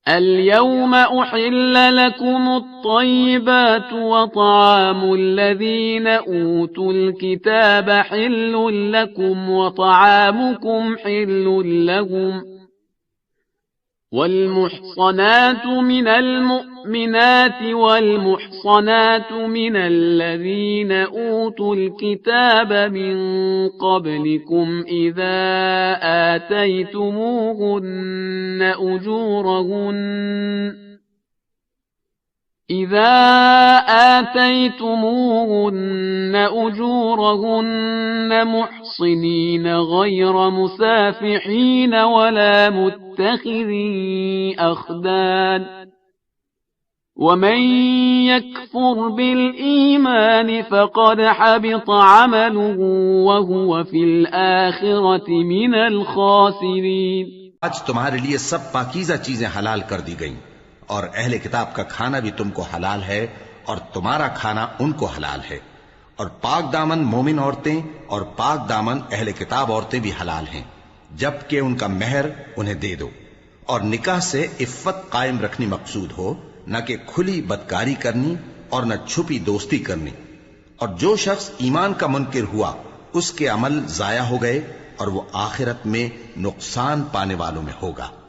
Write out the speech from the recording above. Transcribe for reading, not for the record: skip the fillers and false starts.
اليوم أحل لكم الطيبات وطعام الذين أوتوا الكتاب حل لكم وطعامكم حل لهم والمحصنات من المؤمنات والمحصنات من الذين أوتوا الكتاب من قبلكم إذا آتيتموهن أجورهن محصنين غير مسافحين ولا متخذي أخدان ومن يكفر بالإيمان فقد حبط عمله وهو في الآخرة من الخاسرين। आज तुम्हारे लिए सब पाकीज़ा चीजें हलाल कर दी गईं और अहले किताब का खाना भी तुमको हलाल है और तुम्हारा खाना उनको हलाल है और पाक दामन मोमिन औरतें और पाक दामन अहले किताब औरतें भी हलाल हैं जबकि उनका मेहर उन्हें दे दो और निकाह से इफ्फत कायम रखनी मकसूद हो, न कि खुली बदकारी करनी और न छुपी दोस्ती करनी। और जो शख्स ईमान का मुनकिर हुआ उसके अमल जाया हो गए और वो आखिरत में नुकसान पाने वालों में होगा।